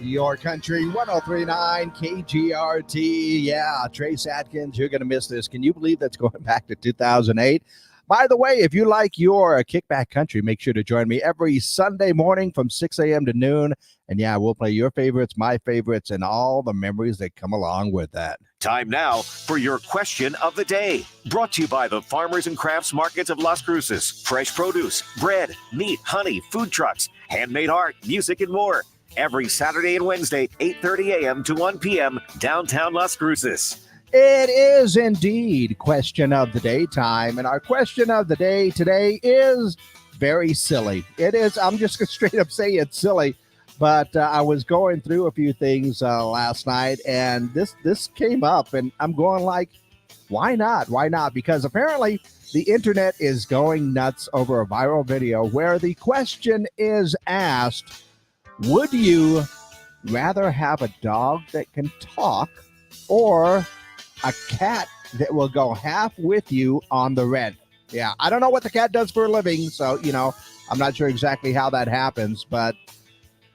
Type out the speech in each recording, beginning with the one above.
Your country, 1039 KGRT. Yeah, Trace Atkins, you're going to miss this. Can you believe that's going back to 2008? By the way, if you like your kickback country, make sure to join me every Sunday morning from 6 a.m. to noon. And yeah, we'll play your favorites, my favorites, and all the memories that come along with that. Time now for your question of the day. Brought to you by the Farmers and Crafts Markets of Las Cruces. Fresh produce, bread, meat, honey, food trucks, handmade art, music, and more. Every Saturday and Wednesday, 8:30 a.m. to 1 p.m., downtown Las Cruces. It is indeed question of the day time. And our question of the day today is very silly. It is, I'm just going to straight up say it's silly. But I was going through a few things last night, and this came up, and I'm going like, why not? Why not? Because apparently the internet is going nuts over a viral video where the question is asked, would you rather have a dog that can talk or a cat that will go half with you on the rent? Yeah, I don't know what the cat does for a living, so, I'm not sure exactly how that happens, but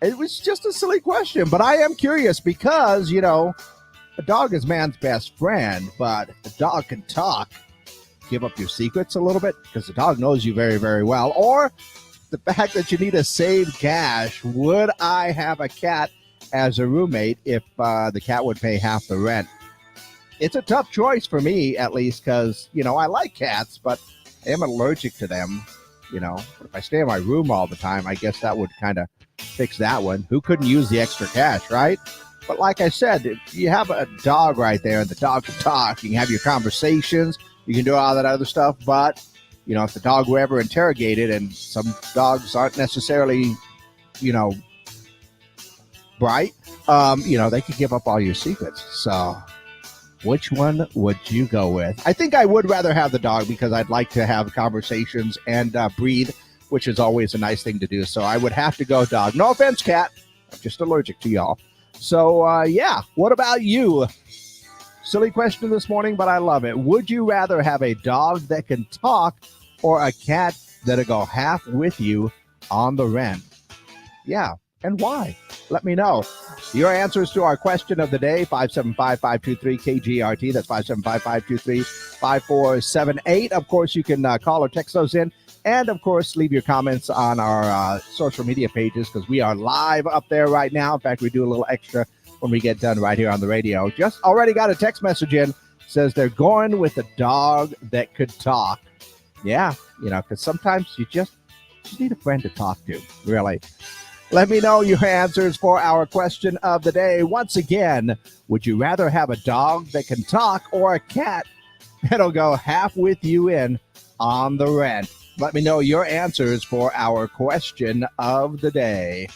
it was just a silly question. But I am curious because, a dog is man's best friend, but the dog can talk. Give up your secrets a little bit because the dog knows you very, very well. Or the fact that you need to save cash. Would I have a cat as a roommate if the cat would pay half the rent? It's a tough choice for me, at least, because, I like cats, but I am allergic to them. But if I stay in my room all the time, I guess that would kind of fix that one. Who couldn't use the extra cash, right? But like I said, if you have a dog right there and the dog can talk, you can have your conversations, you can do all that other stuff, but if the dog were ever interrogated, and some dogs aren't necessarily, bright, they could give up all your secrets. So which one would you go with? I think I would rather have the dog because I'd like to have conversations and breathe, which is always a nice thing to do. So I would have to go dog. No offense, cat. I'm just allergic to y'all. So, yeah. What about you? Silly question this morning, but I love it. Would you rather have a dog that can talk or a cat that'll go half with you on the rent? Yeah. And why? Let me know. Your answers to our question of the day, 575-523-KGRT. That's 575-523-5478. Of course, you can call or text those in. And, of course, leave your comments on our social media pages because we are live up there right now. In fact, we do a little extra when we get done right here on the radio. Just already got a text message in. Says they're going with a dog that could talk. Yeah, because sometimes you just need a friend to talk to, really. Let me know your answers for our question of the day. Once again, would you rather have a dog that can talk or a cat that'll go half with you in on the rent? Let me know your answers for our question of the day.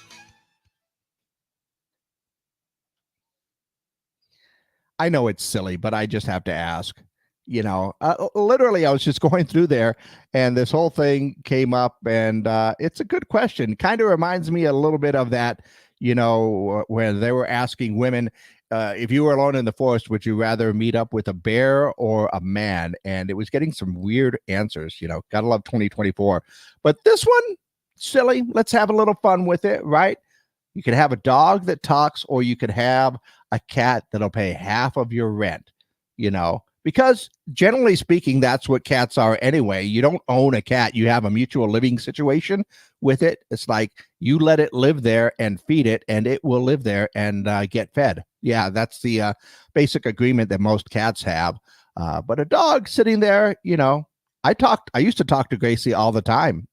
I know it's silly, but I just have to ask. Literally, I was just going through there and this whole thing came up, and it's a good question. Kind of reminds me a little bit of that, when they were asking women, if you were alone in the forest, would you rather meet up with a bear or a man? And it was getting some weird answers, gotta love 2024. But this one, silly. Let's have a little fun with it, right? You could have a dog that talks, or you could have a cat that'll pay half of your rent, because generally speaking, that's what cats are anyway. You don't own a cat. You have a mutual living situation with it. It's like you let it live there and feed it, and it will live there and get fed. Yeah, that's the basic agreement that most cats have. But a dog sitting there, I used to talk to Gracie all the time,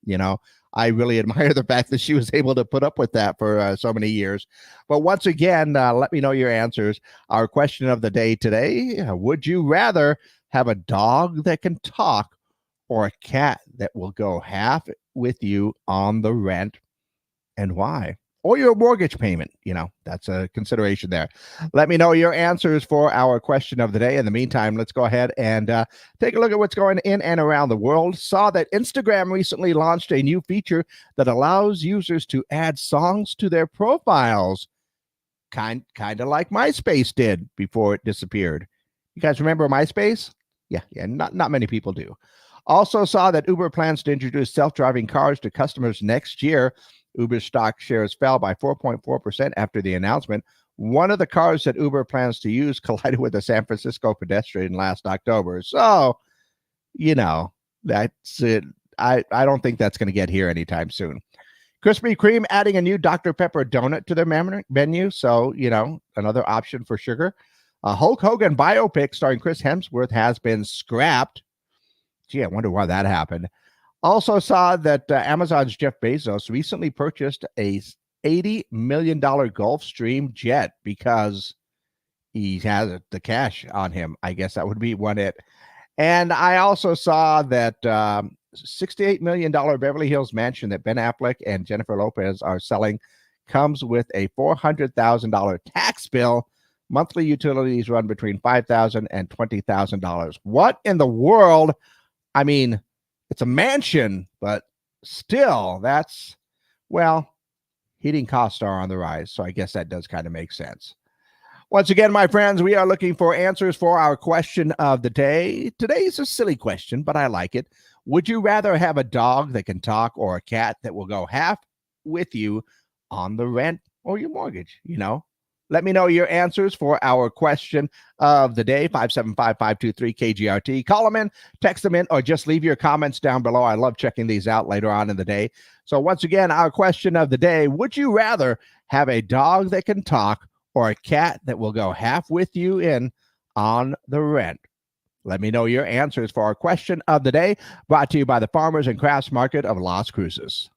I really admire the fact that she was able to put up with that for so many years. But once again, let me know your answers. Our question of the day today, would you rather have a dog that can talk or a cat that will go half with you on the rent, and why? Or your mortgage payment, that's a consideration there. Let me know your answers for our question of the day. In the meantime, let's go ahead and take a look at what's going in and around the world. Saw that Instagram recently launched a new feature that allows users to add songs to their profiles, kind of like MySpace did before it disappeared. You guys remember MySpace? Yeah, not many people do. Also saw that Uber plans to introduce self-driving cars to customers next year. Uber stock shares fell by 4.4% after the announcement. One of the cars that Uber plans to use collided with a San Francisco pedestrian last October. So, that's it. I don't think that's going to get here anytime soon. Krispy Kreme adding a new Dr. Pepper donut to their menu. So, another option for sugar. A Hulk Hogan biopic starring Chris Hemsworth has been scrapped. Gee, I wonder why that happened. Also saw that Amazon's Jeff Bezos recently purchased a $80 million Gulfstream jet because he has the cash on him. I guess that would be one it. And I also saw that $68 million Beverly Hills mansion that Ben Affleck and Jennifer Lopez are selling comes with a $400,000 tax bill. Monthly utilities run between $5,000 and $20,000. What in the world? I mean, it's a mansion, but still, heating costs are on the rise. So I guess that does kind of make sense. Once again, my friends, we are looking for answers for our question of the day. Today is a silly question, but I like it. Would you rather have a dog that can talk or a cat that will go half with you on the rent or your mortgage? Let me know your answers for our question of the day, 575-523-KGRT. Call them in, text them in, or just leave your comments down below. I love checking these out later on in the day. So once again, our question of the day, would you rather have a dog that can talk or a cat that will go half with you in on the rent? Let me know your answers for our question of the day, brought to you by the Farmers and Crafts Market of Las Cruces.